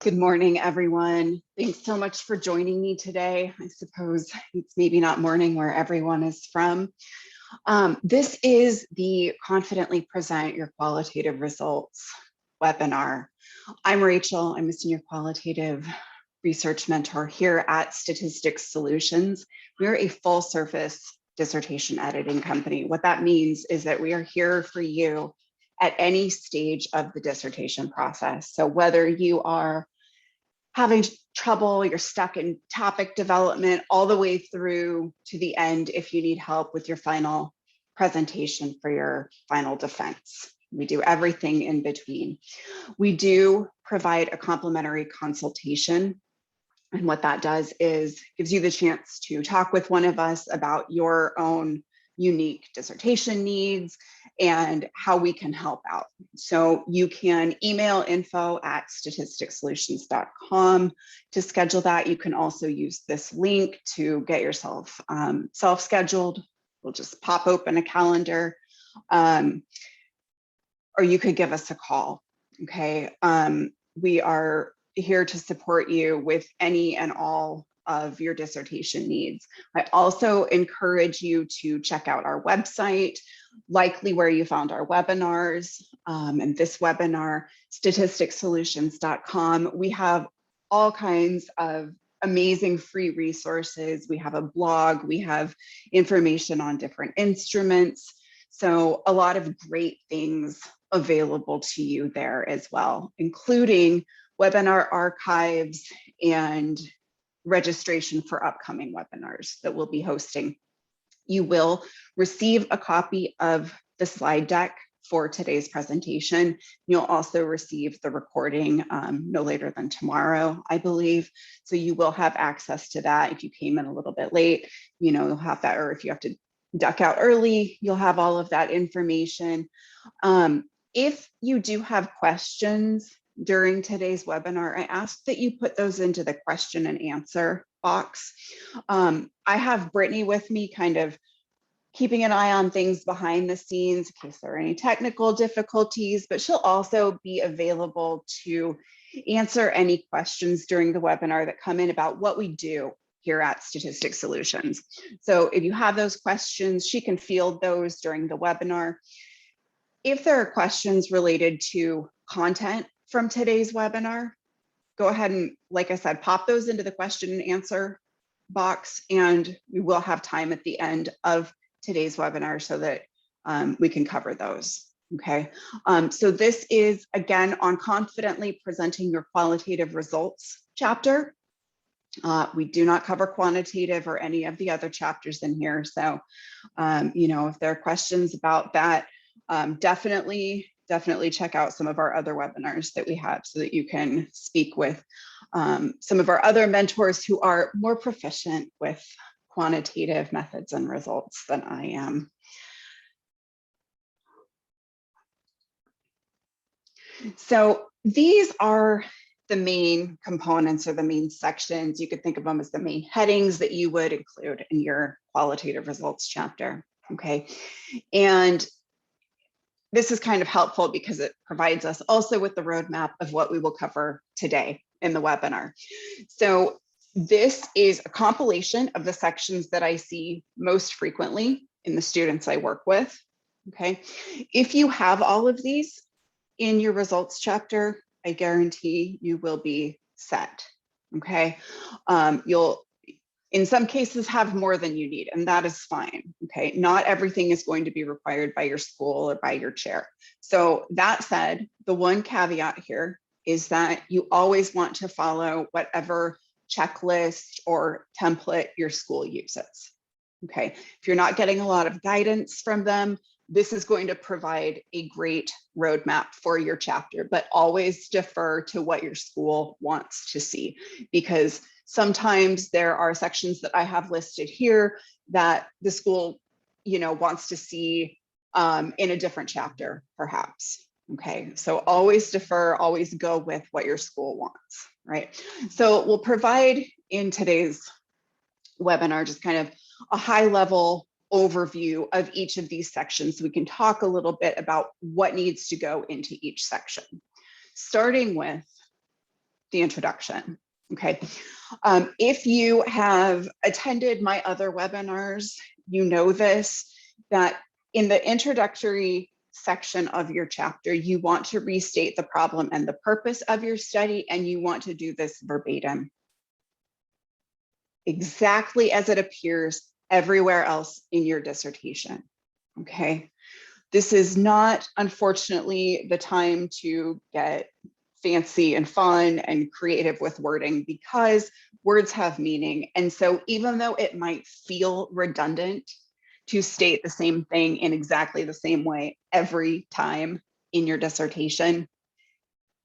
Good morning, everyone. Thanks so much for joining me today. I suppose it's maybe not morning where everyone is from. This is the Confidently Present Your Qualitative Results webinar. I'm Rachel. I'm a senior qualitative research mentor here at Statistics Solutions. We're a full service dissertation editing company. What that means is that we are here for you at any stage of the dissertation process. So whether you are having trouble, you're stuck in topic development, all the way through to the end if you need help with your final presentation for your final defense. We do everything in between. We do provide a complimentary consultation. And what that does is gives you the chance to talk with one of us about your own unique dissertation needs and how we can help out. So you can email info@statisticsolutions.com to schedule that. You can also use this link to get yourself self-scheduled. We'll just pop open a calendar, or you could give us a call, okay? We are here to support you with any and all of your dissertation needs. I also encourage you to check out our website, likely where you found our webinars, and this webinar, statisticsolutions.com. We have all kinds of amazing free resources. We have a blog, we have information on different instruments. So a lot of great things available to you there as well, including webinar archives and registration for upcoming webinars that we'll be hosting. You will receive a copy of the slide deck for today's presentation. You'll also receive the recording no later than tomorrow, I believe. So you will have access to that. If you came in a little bit late, you'll have that, or if you have to duck out early, you'll have all of that information. If you do have questions during today's webinar, I ask that you put those into the question and answer box. I have Brittany with me kind of keeping an eye on things behind the scenes in case there are any technical difficulties, but she'll also be available to answer any questions during the webinar that come in about what we do here at Statistics Solutions. So if you have those questions, she can field those during the webinar. If there are questions related to content from today's webinar, go ahead and, like I said, pop those into the question and answer box, and we will have time at the end of today's webinar so that we can cover those, okay? So this is, again, on confidently presenting your qualitative results chapter. We do not cover quantitative or any of the other chapters in here. So, if there are questions about that, definitely check out some of our other webinars that we have so that you can speak with some of our other mentors who are more proficient with quantitative methods and results than I am. So these are the main components or the main sections. You could think of them as the main headings that you would include in your qualitative results chapter, okay? And this is kind of helpful because it provides us also with the roadmap of what we will cover today in the webinar. So this is a compilation of the sections that I see most frequently in the students I work with, okay? If you have all of these in your results chapter, I guarantee you will be set, okay? You'll, in some cases, have more than you need, and that is fine, okay? Not everything is going to be required by your school or by your chair. So that said, the one caveat here is that you always want to follow whatever checklist or template your school uses, okay? If you're not getting a lot of guidance from them, this is going to provide a great roadmap for your chapter, but always defer to what your school wants to see, because sometimes there are sections that I have listed here that the school, wants to see in a different chapter, perhaps. Okay, so always defer, always go with what your school wants, right? So we'll provide in today's webinar just kind of a high level overview of each of these sections so we can talk a little bit about what needs to go into each section, starting with the introduction. Okay. If you have attended my other webinars, you know this, that in the introductory section of your chapter, you want to restate the problem and the purpose of your study, and you want to do this verbatim, exactly as it appears everywhere else in your dissertation. Okay. This is not, unfortunately, the time to get fancy and fun and creative with wording, because words have meaning. And so even though it might feel redundant to state the same thing in exactly the same way every time in your dissertation,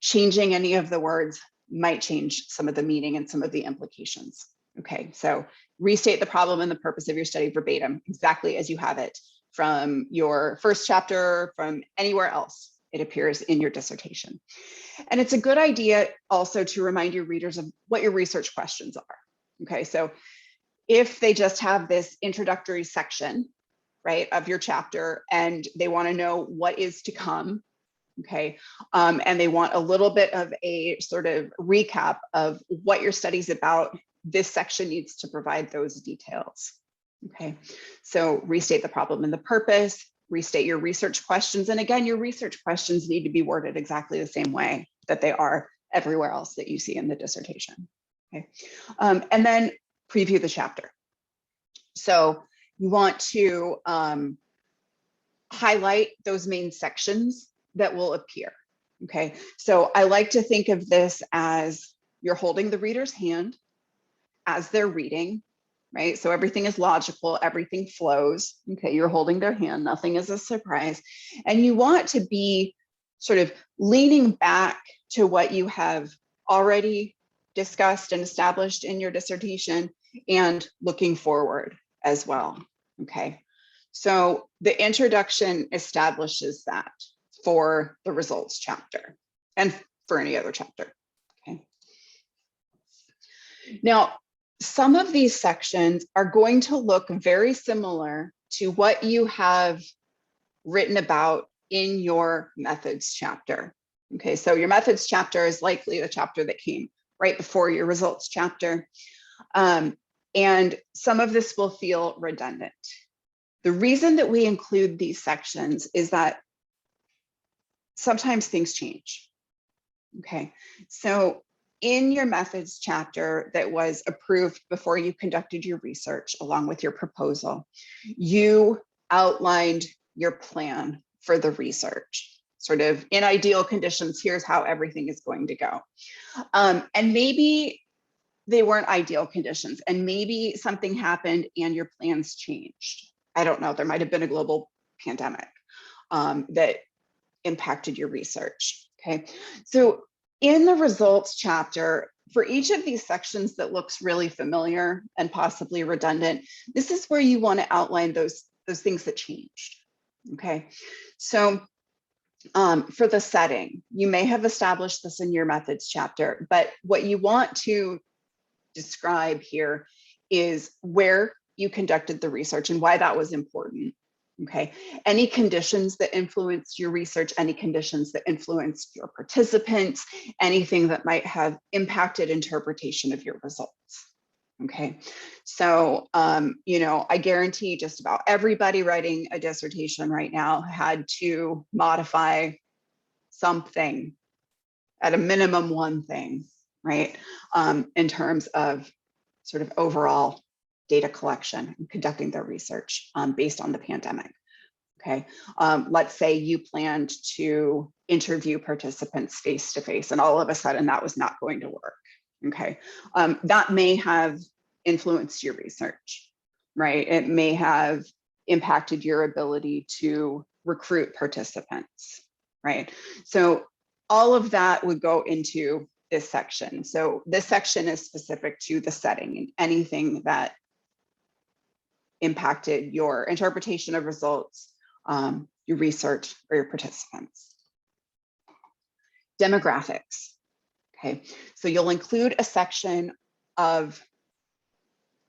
changing any of the words might change some of the meaning and some of the implications. Okay, so restate the problem and the purpose of your study verbatim, exactly as you have it from your first chapter, from anywhere else it appears in your dissertation. And it's a good idea also to remind your readers of what your research questions are. Okay, so if they just have this introductory section, right, of your chapter, and they want to know what is to come, okay, and they want a little bit of a sort of recap of what your study's about, this section needs to provide those details. Okay, so restate the problem and the purpose, restate your research questions. And again, your research questions need to be worded exactly the same way that they are everywhere else that you see in the dissertation. Okay, and then preview the chapter. So you want to highlight those main sections that will appear. Okay, so I like to think of this as you're holding the reader's hand as they're reading, right? So everything is logical, everything flows. Okay, you're holding their hand, nothing is a surprise. And you want to be sort of leaning back to what you have already discussed and established in your dissertation and looking forward as well. Okay, so the introduction establishes that for the results chapter and for any other chapter. Okay. Now, some of these sections are going to look very similar to what you have written about in your methods chapter. Okay, so your methods chapter is likely the chapter that came right before your results chapter. And some of this will feel redundant. The reason that we include these sections is that sometimes things change. Okay, so in your methods chapter that was approved before you conducted your research along with your proposal, you outlined your plan for the research. Sort of in ideal conditions, here's how everything is going to go. And maybe they weren't ideal conditions, and maybe something happened and your plans changed. I don't know, there might have been a global pandemic that impacted your research. Okay, so in the results chapter, for each of these sections that looks really familiar and possibly redundant, this is where you want to outline those things that changed. Okay, so for the setting, you may have established this in your methods chapter, but what you want to describe here is where you conducted the research and why that was important. Okay, any conditions that influenced your research, any conditions that influenced your participants, anything that might have impacted interpretation of your results. Okay, so, you know, I guarantee just about everybody writing a dissertation right now had to modify something, at a minimum one thing, right? In terms of sort of overall data collection and conducting their research based on the pandemic. Okay, let's say you planned to interview participants face-to-face, and all of a sudden that was not going to work. Okay, that may have influenced your research, right? It may have impacted your ability to recruit participants, right? So all of that would go into this section. So this section is specific to the setting and anything that impacted your interpretation of results, your research, or your participants. Demographics. Okay, so you'll include a section of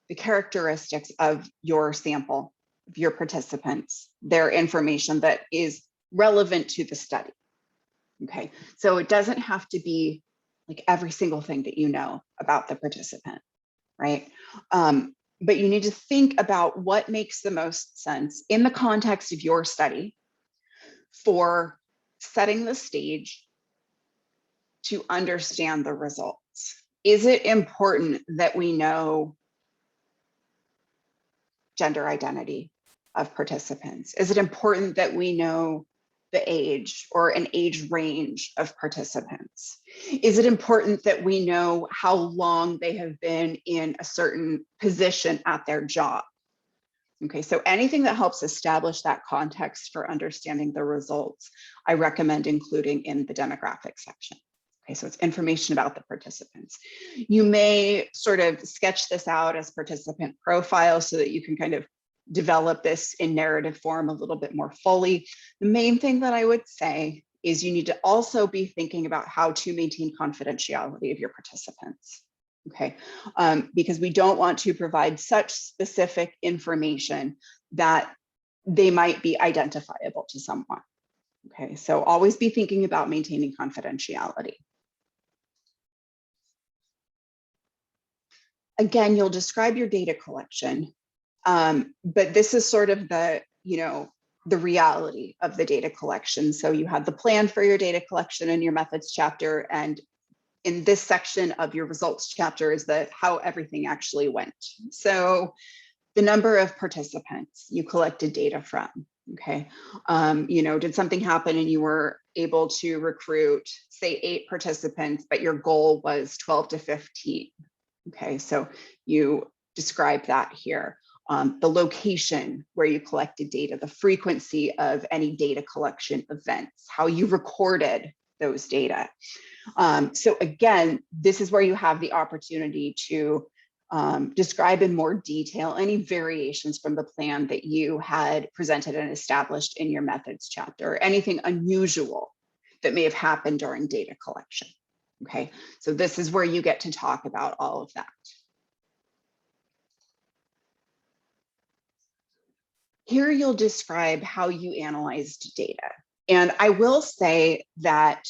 the characteristics of your sample, of your participants, their information that is relevant to the study. Okay, so it doesn't have to be like every single thing that you know about the participant, right? But you need to think about what makes the most sense in the context of your study for setting the stage to understand the results. Is it important that we know gender identity of participants? Is it important that we know the age or an age range of participants? Is it important that we know how long they have been in a certain position at their job? Okay, so anything that helps establish that context for understanding the results, I recommend including in the demographic section. Okay, so it's information about the participants. You may sort of sketch this out as participant profiles so that you can kind of develop this in narrative form a little bit more fully. The main thing that I would say is you need to also be thinking about how to maintain confidentiality of your participants. Okay, because we don't want to provide such specific information that they might be identifiable to someone. Okay, so always be thinking about maintaining confidentiality. Again, you'll describe your data collection, but this is sort of the, the reality of the data collection. So you have the plan for your data collection in your methods chapter, and in this section of your results chapter is how everything actually went. So the number of participants you collected data from, okay? Did something happen and you were able to recruit, say 8 participants, but your goal was 12 to 15, okay? So you describe that here. The location where you collected data, the frequency of any data collection events, how you recorded those data. So again, this is where you have the opportunity to describe in more detail any variations from the plan that you had presented and established in your methods chapter, anything unusual that may have happened during data collection. Okay, so this is where you get to talk about all of that. Here you'll describe how you analyzed data. And I will say that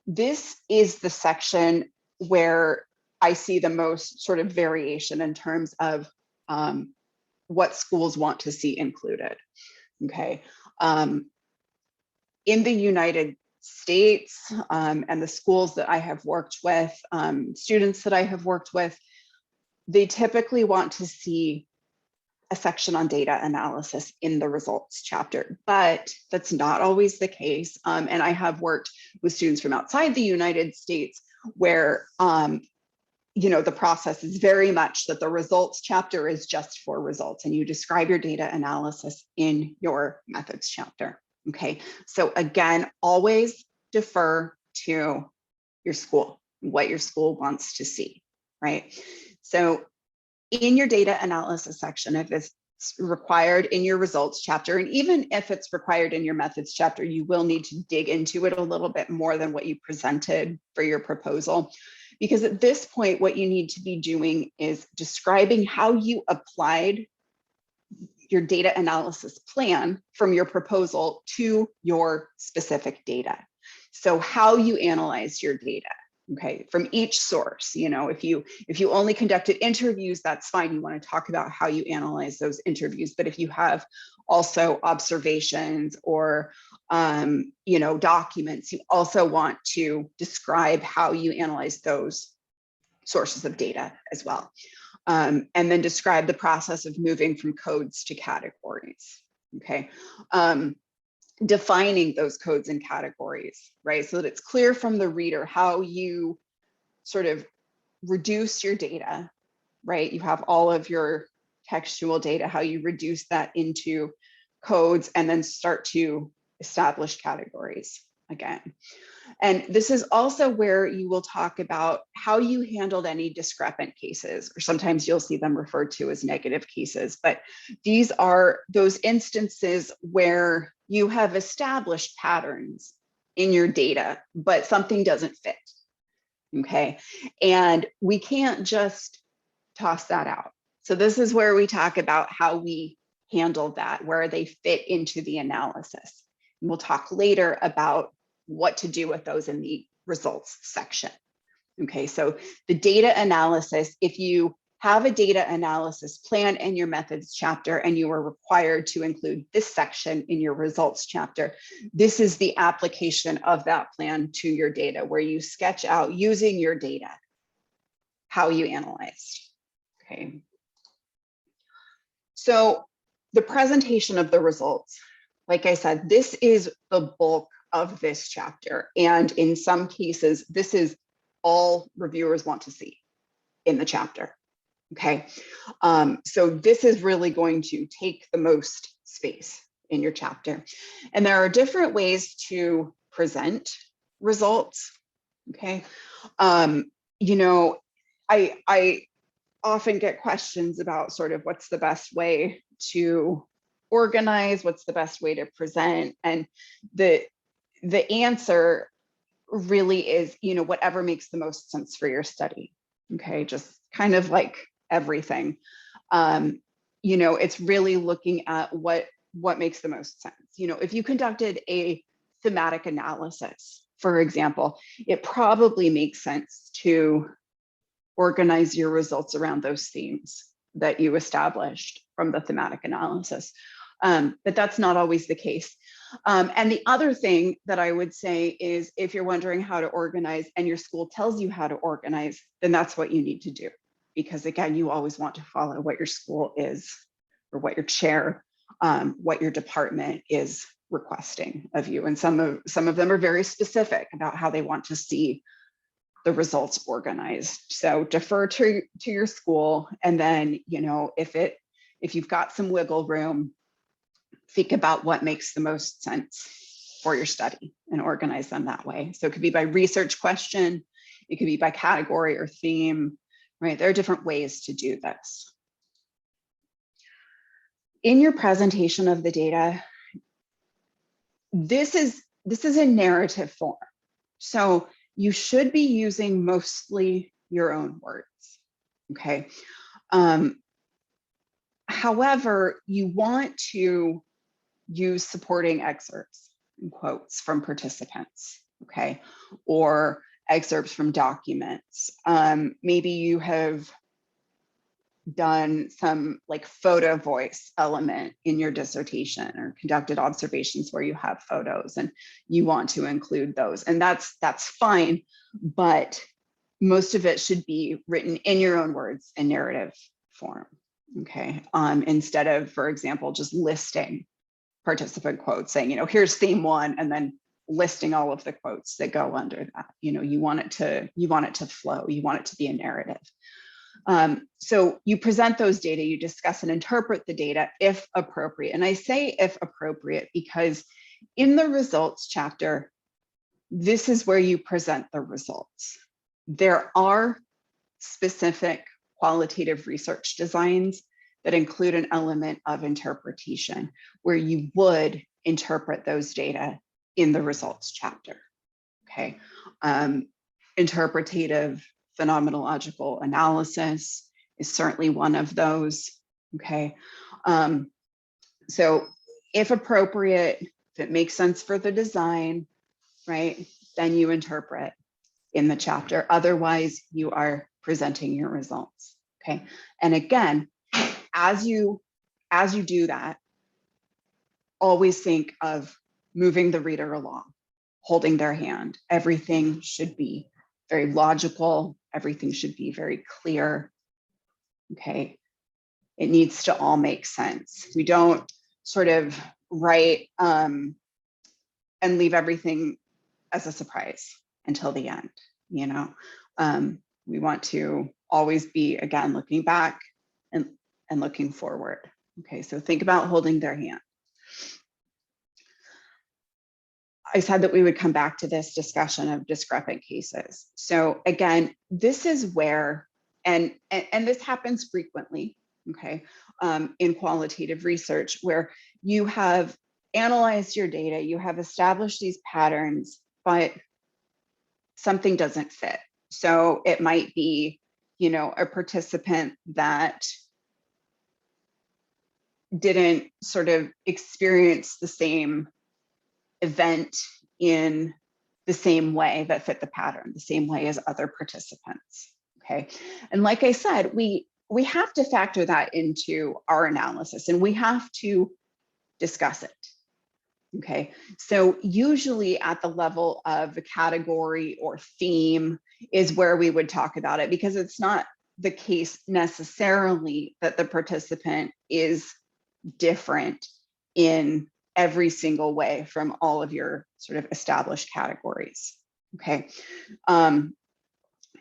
this is the section where I see the most sort of variation in terms of what schools want to see included. Okay. In the United States and the schools that I have worked with, students that I have worked with, they typically want to see a section on data analysis in the results chapter, but that's not always the case. And I have worked with students from outside the United States where, the process is very much that the results chapter is just for results and you describe your data analysis in your methods chapter. Okay, so again, always defer to your school, what your school wants to see, right? So in your data analysis section, if it's required in your results chapter, and even if it's required in your methods chapter, you will need to dig into it a little bit more than what you presented for your proposal. Because at this point, what you need to be doing is describing how you applied your data analysis plan from your proposal to your specific data. So how you analyze your data. Okay, from each source, if you only conducted interviews, that's fine. You want to talk about how you analyze those interviews. But if you have also observations or, documents, you also want to describe how you analyze those sources of data as well. And then describe the process of moving from codes to categories. Okay. Defining those codes and categories, right? So that it's clear from the reader how you sort of reduce your data, right? You have all of your textual data, how you reduce that into codes and then start to establish categories again. And this is also where you will talk about how you handled any discrepant cases, or sometimes you'll see them referred to as negative cases, but these are those instances where you have established patterns in your data, but something doesn't fit, okay? And we can't just toss that out. So this is where we talk about how we handle that, where they fit into the analysis. And we'll talk later about what to do with those in the results section. Okay, so the data analysis, if you have a data analysis plan in your methods chapter and you are required to include this section in your results chapter, this is the application of that plan to your data, where you sketch out using your data how you analyzed. Okay. So the presentation of the results, like I said, this is the bulk of this chapter. And in some cases, this is all reviewers want to see in the chapter. Okay. So this is really going to take the most space in your chapter. And there are different ways to present results. Okay. You know, I often get questions about sort of what's the best way to organize, what's the best way to present, and the answer really is, you know, whatever makes the most sense for your study. Okay, just kind of like everything. You know, it's really looking at what makes the most sense. You know, if you conducted a thematic analysis, for example, it probably makes sense to organize your results around those themes that you established from the thematic analysis. But that's not always the case. And the other thing that I would say is, if you're wondering how to organize and your school tells you how to organize, then that's what you need to do. Because again, you always want to follow what your school is, or what your chair, what your department is requesting of you. And some of them are very specific about how they want to see the results organized. So defer to your school, and then, you know, if you've got some wiggle room, think about what makes the most sense for your study and organize them that way. So it could be by research question, it could be by category or theme, right? There are different ways to do this. In your presentation of the data, this is a narrative form. So you should be using mostly your own words, okay? However, you want to use supporting excerpts and quotes from participants, okay? Or excerpts from documents. Maybe you have done some like photo voice element in your dissertation, or conducted observations where you have photos and you want to include those. And that's fine, but most of it should be written in your own words in narrative form, okay? Instead of, for example, just listing participant quotes, saying, you know, here's theme one, and then listing all of the quotes that go under that. You know, you want it to flow, you want it to be a narrative. So you present those data, you discuss and interpret the data if appropriate. And I say if appropriate because in the results chapter, this is where you present the results. There are specific qualitative research designs that include an element of interpretation, where you would interpret those data in the results chapter, okay? Interpretative phenomenological analysis is certainly one of those, okay? So if appropriate, if it makes sense for the design, right, then you interpret in the chapter. Otherwise, you are presenting your results, okay? And again, as you do that, always think of moving the reader along, holding their hand. Everything should be very logical. Everything should be very clear, okay? It needs to all make sense. We don't sort of write and leave everything as a surprise until the end, you know? We want to always be, again, looking back and looking forward. Okay, so think about holding their hand. I said that we would come back to this discussion of discrepant cases. So again, this is where, and this happens frequently, okay, in qualitative research, where you have analyzed your data, you have established these patterns, but something doesn't fit. So it might be, you know, a participant that didn't sort of experience the same event in the same way, that fit the pattern, the same way as other participants, okay? And like I said, we have to factor that into our analysis, and we have to discuss it, okay? So usually at the level of the category or theme is where we would talk about it, because it's not the case necessarily that the participant is different in every single way from all of your sort of established categories, okay?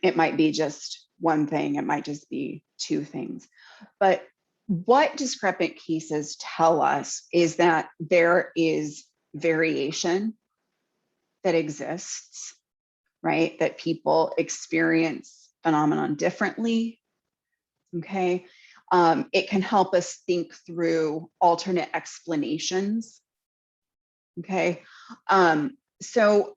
It might be just one thing, it might just be two things. But what discrepant cases tell us is that there is variation that exists, right? That people experience phenomenon differently, okay? It can help us think through alternate explanations, okay? So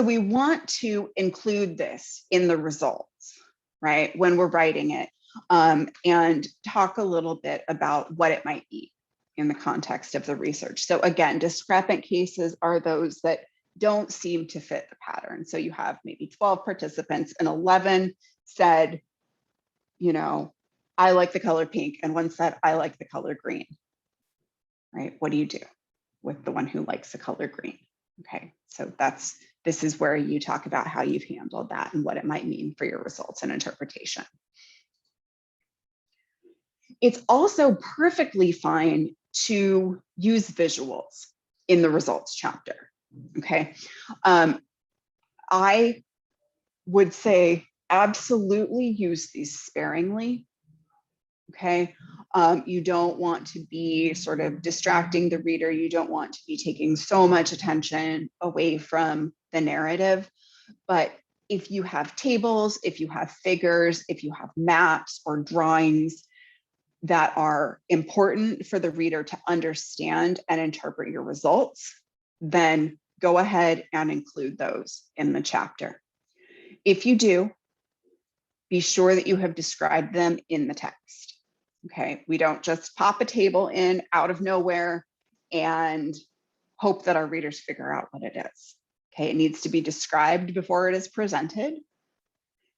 we want to include this in the results, right? When we're writing it, and talk a little bit about what it might be in the context of the research. So again, discrepant cases are those that don't seem to fit the pattern. So you have maybe 12 participants and 11 said, you know, I like the color pink, and one said, I like the color green, right? What do you do with the one who likes the color green? Okay, so this is where you talk about how you've handled that and what it might mean for your results and interpretation. It's also perfectly fine to use visuals in the results chapter, okay? I would say absolutely use these sparingly, okay? You don't want to be sort of distracting the reader. You don't want to be taking so much attention away from the narrative. But if you have tables, if you have figures, if you have maps or drawings that are important for the reader to understand and interpret your results, then go ahead and include those in the chapter. If you do, be sure that you have described them in the text. Okay, we don't just pop a table in out of nowhere and hope that our readers figure out what it is. Okay, it needs to be described before it is presented.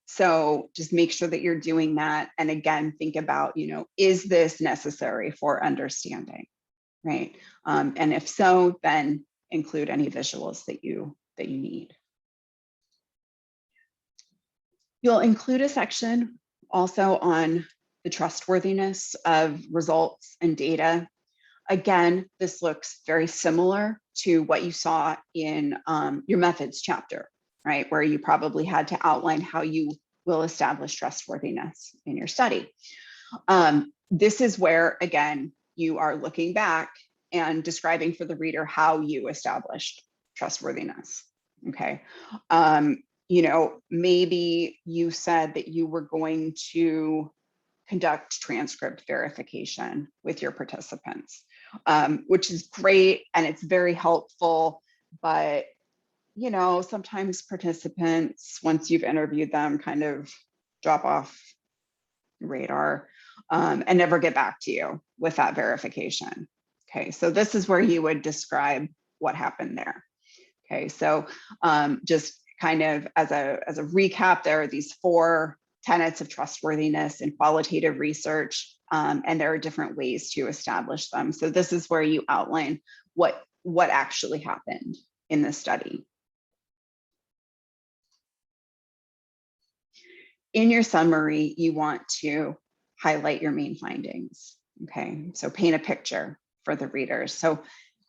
So just make sure that you're doing that. And again, think about, you know, is this necessary for understanding, right? And if so, then include any visuals that you need. You'll include a section also on the trustworthiness of results and data. Again, this looks very similar to what you saw in your methods chapter, right? Where you probably had to outline how you will establish trustworthiness in your study. This is where, again, you are looking back and describing for the reader how you established trustworthiness, okay? You know, maybe you said that you were going to conduct transcript verification with your participants, which is great and it's very helpful, but you know, sometimes participants, once you've interviewed them, kind of drop off radar and never get back to you with that verification. Okay, so this is where you would describe what happened there. Okay, so just kind of as a recap, there are these 4 tenets of trustworthiness in qualitative research, and there are different ways to establish them. So this is where you outline what actually happened in the study. In your summary, you want to highlight your main findings, okay? So paint a picture for the readers. So,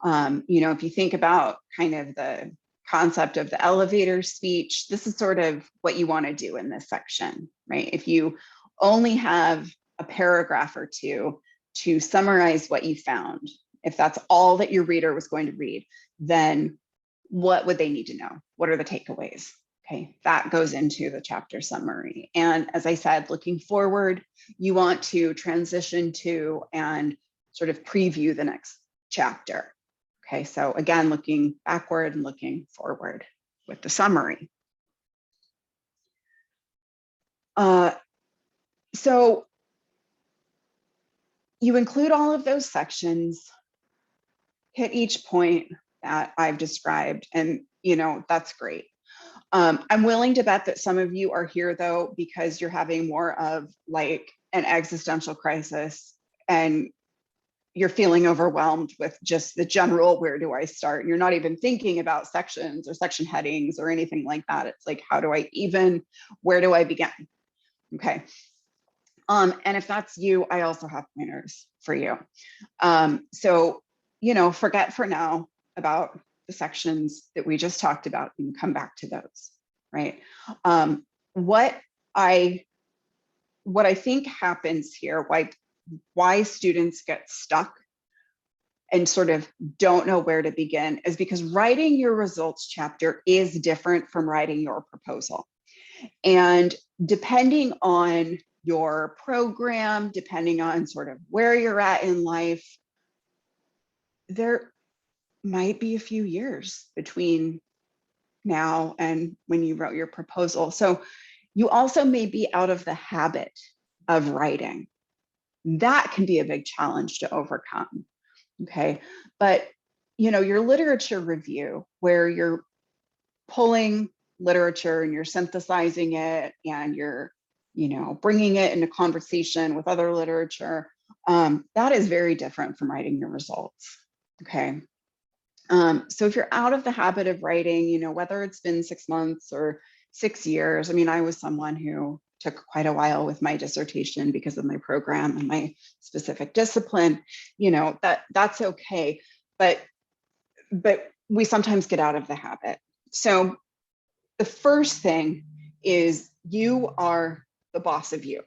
you know, if you think about kind of the concept of the elevator speech, this is sort of what you want to do in this section, right? If you only have a paragraph or two to summarize what you found, if that's all that your reader was going to read, then what would they need to know? What are the takeaways? Okay, that goes into the chapter summary. And as I said, looking forward, you want to transition to and sort of preview the next chapter. Okay, so again, looking backward and looking forward with the summary. So you include all of those sections, hit each point that I've described, and that's great. I'm willing to bet that some of you are here though, because you're having more of like an existential crisis and you're feeling overwhelmed with just the general, where do I start? You're not even thinking about sections or section headings or anything like that. It's like, where do I begin? Okay. And if that's you, I also have pointers for you. So, forget for now about the sections that we just talked about and come back to those, right? What I think happens here, why students get stuck and sort of don't know where to begin, is because writing your results chapter is different from writing your proposal. And depending on your program, depending on sort of where you're at in life, there might be a few years between now and when you wrote your proposal. So you also may be out of the habit of writing. That can be a big challenge to overcome. Okay. But, your literature review, where you're pulling literature and you're synthesizing it and you're, bringing it into conversation with other literature, that is very different from writing your results. Okay. So if you're out of the habit of writing, whether it's been 6 months or 6 years, I was someone who took quite a while with my dissertation because of my program and my specific discipline, that's okay. But we sometimes get out of the habit. So the first thing is, you are the boss of you.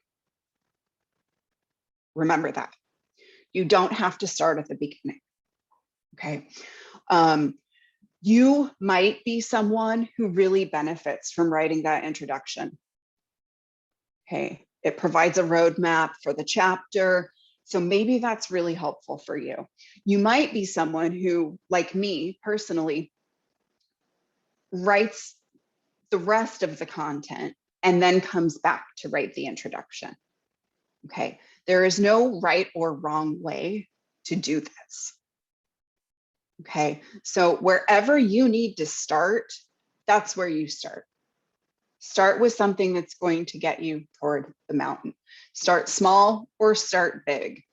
Remember that. You don't have to start at the beginning. Okay. You might be someone who really benefits from writing that introduction. Okay. It provides a roadmap for the chapter. So maybe that's really helpful for you. You might be someone who, like me personally, writes the rest of the content and then comes back to write the introduction. Okay. There is no right or wrong way to do this. Okay. So wherever you need to start, that's where you start. Start with something that's going to get you toward the mountain. Start small or start big.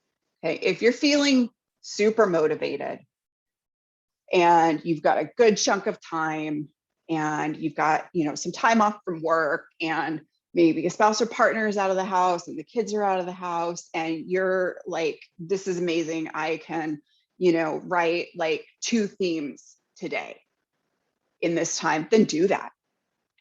Okay. If you're feeling super motivated and you've got a good chunk of time and you've got, some time off from work, and maybe a spouse or partner is out of the house and the kids are out of the house, and you're like, this is amazing. I can, write like 2 themes today in this time, then do that.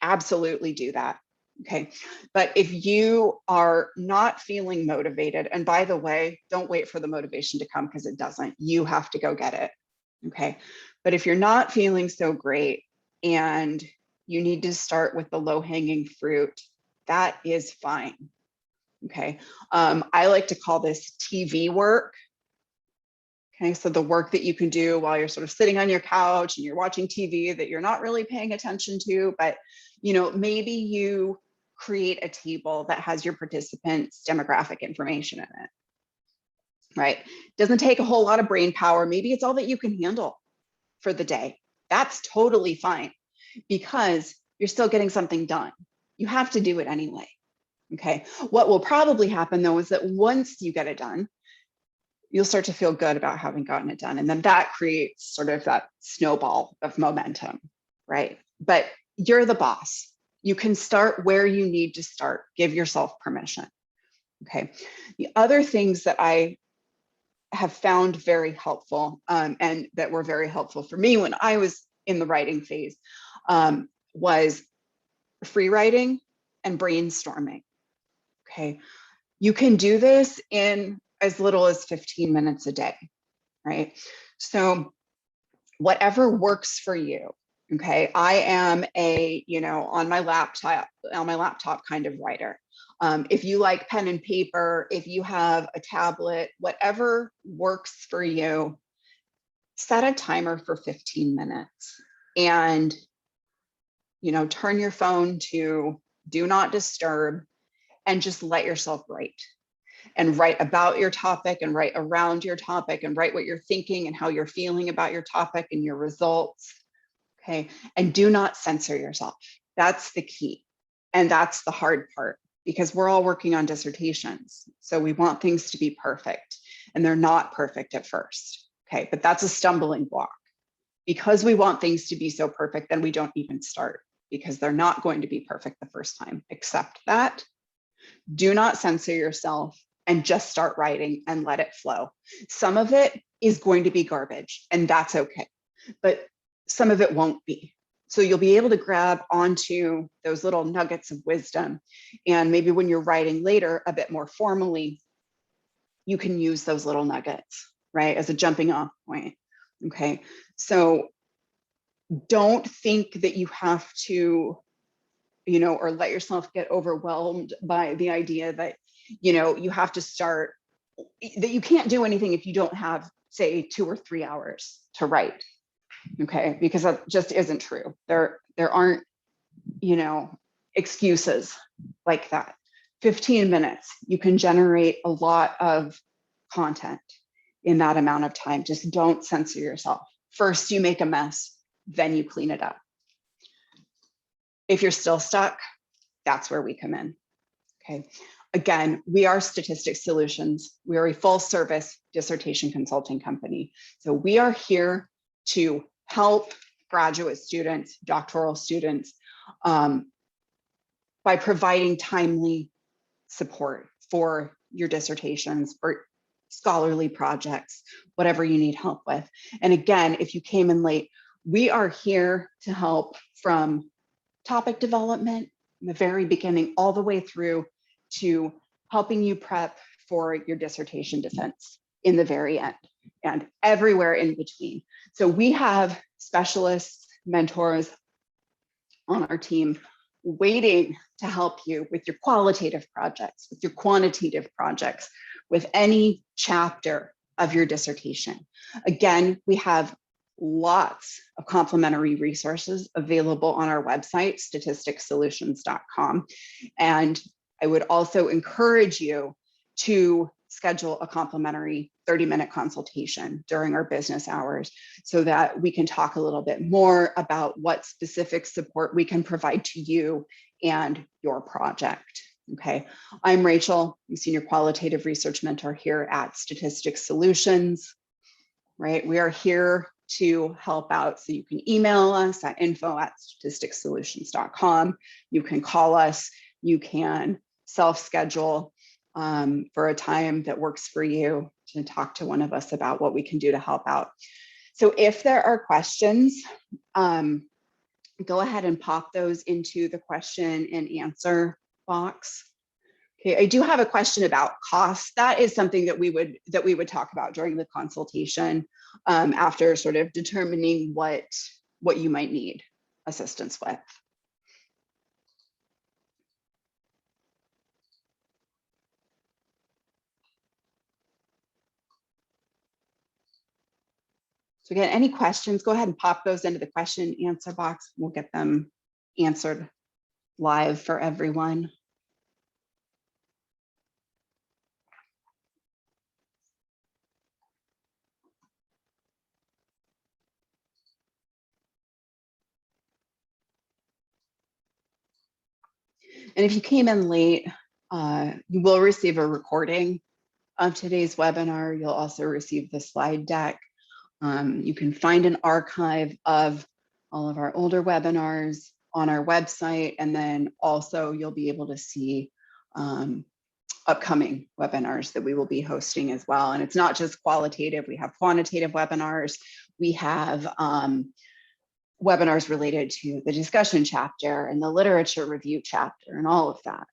Absolutely do that. Okay. But if you are not feeling motivated, and by the way, don't wait for the motivation to come, because it doesn't. You have to go get it. Okay. But if you're not feeling so great and you need to start with the low-hanging fruit, that is fine. Okay. I like to call this TV work. Okay. So the work that you can do while you're sort of sitting on your couch and you're watching TV that you're not really paying attention to, but, maybe you create a table that has your participants' demographic information in it. Right. Doesn't take a whole lot of brain power. Maybe it's all that you can handle for the day. That's totally fine, because you're still getting something done. You have to do it anyway. Okay. What will probably happen though is that once you get it done, you'll start to feel good about having gotten it done. And then that creates sort of that snowball of momentum, right? But you're the boss. You can start where you need to start. Give yourself permission. Okay. The other things that I have found very helpful, and that were very helpful for me when I was in the writing phase, was free writing and brainstorming. Okay. You can do this in as little as 15 minutes a day, right? So whatever works for you. Okay. I am a, on my laptop kind of writer. If you like pen and paper, if you have a tablet, whatever works for you, set a timer for 15 minutes and, turn your phone to do not disturb and just let yourself write. And write about your topic and write around your topic and write what you're thinking and how you're feeling about your topic and your results. okay? And do not censor yourself. That's the key. And that's the hard part, because we're all working on dissertations. So we want things to be perfect, and they're not perfect at first, okay? But that's a stumbling block. Because we want things to be so perfect, then we don't even start, because they're not going to be perfect the first time. Accept that. Do not censor yourself and just start writing and let it flow. Some of it is going to be garbage, and that's okay. But some of it won't be. So you'll be able to grab onto those little nuggets of wisdom. And maybe when you're writing later a bit more formally, you can use those little nuggets, right, as a jumping off point. Okay, so don't think that you have to, or let yourself get overwhelmed by the idea that, you have to start, that you can't do anything if you don't have, say, 2 or 3 hours to write. Okay, because that just isn't true. There aren't, excuses like that. 15 minutes, you can generate a lot of content in that amount of time. Just don't censor yourself. First, you make a mess, then you clean it up. If you're still stuck, that's where we come in. Okay. Again, we are Statistics Solutions. We are a full service dissertation consulting company. So we are here to help graduate students, doctoral students, by providing timely support for your dissertations, for scholarly projects, whatever you need help with. And again, if you came in late, we are here to help from topic development in the very beginning, all the way through to helping you prep for your dissertation defense in the very end, and everywhere in between. So we have specialists, mentors on our team waiting to help you with your qualitative projects, with your quantitative projects, with any chapter of your dissertation. Again, we have lots of complimentary resources available on our website, statisticssolutions.com. And I would also encourage you to schedule a complimentary 30-minute consultation during our business hours so that we can talk a little bit more about what specific support we can provide to you and your project. Okay, I'm Rachel, I'm Senior Qualitative Research Mentor here at Statistics Solutions, right? We are here to help out. So you can email us at info@statisticssolutions.com. You can call us, you can self-schedule for a time that works for you to talk to one of us about what we can do to help out. So if there are questions, go ahead and pop those into the question and answer box. Okay, I do have a question about cost. That is something that we would talk about during the consultation after sort of determining what you might need assistance with. So again, any questions, go ahead and pop those into the question and answer box. We'll get them answered live for everyone. And if you came in late, you will receive a recording of today's webinar. You'll also receive the slide deck. You can find an archive of all of our older webinars on our website, and then also you'll be able to see upcoming webinars that we will be hosting as well. And it's not just qualitative, we have quantitative webinars. We have webinars related to the discussion chapter and the literature review chapter and all of that.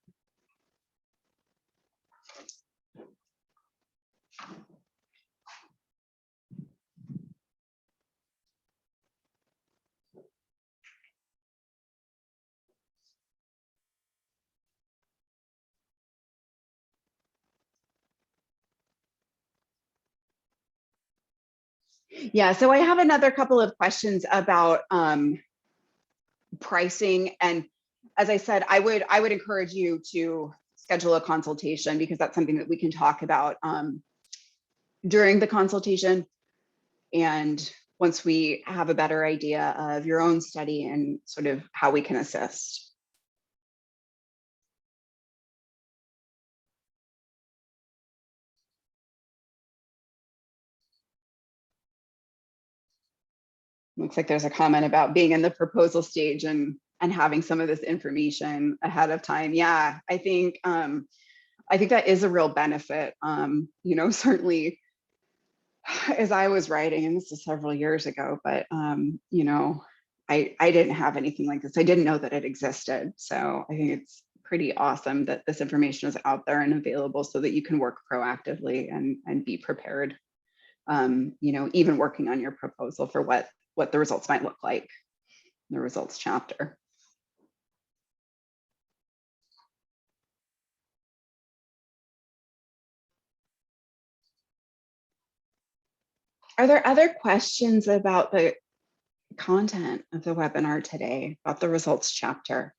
Yeah, so I have another couple of questions about pricing. And as I said, I would encourage you to schedule a consultation, because that's something that we can talk about during the consultation. And once we have a better idea of your own study and sort of how we can assist. Looks like there's a comment about being in the proposal stage and having some of this information ahead of time. Yeah, I think that is a real benefit. You know, certainly as I was writing, and this is several years ago, but you know, I didn't have anything like this. I didn't know that it existed. So I think it's pretty awesome that this information is out there and available so that you can work proactively and be prepared. You know, even working on your proposal for what the results might look like in the results chapter. Are there other questions about the content of the webinar today, about the results chapter?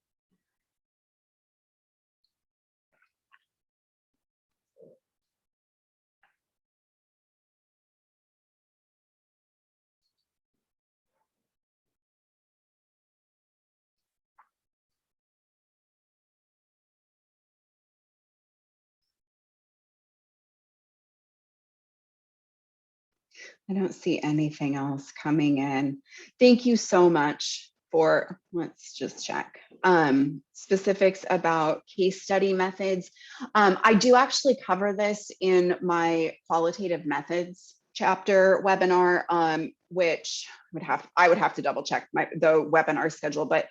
I don't see anything else coming in. Thank you so much for, let's just check, specifics about case study methods. I do actually cover this in my qualitative methods chapter webinar, which I would have to double check the webinar schedule, but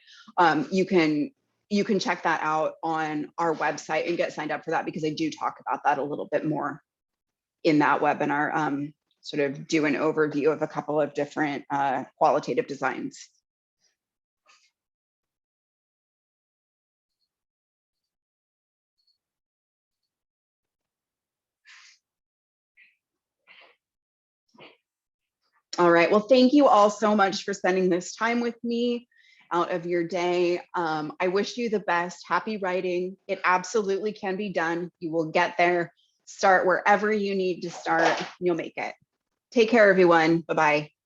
you can check that out on our website and get signed up for that, because I do talk about that a little bit more in that webinar. Sort of do an overview of a couple of different qualitative designs. All right, well, thank you all so much for spending this time with me out of your day. I wish you the best. Happy writing. It absolutely can be done. You will get there. Start wherever you need to start. You'll make it. Take care, everyone. Bye-bye.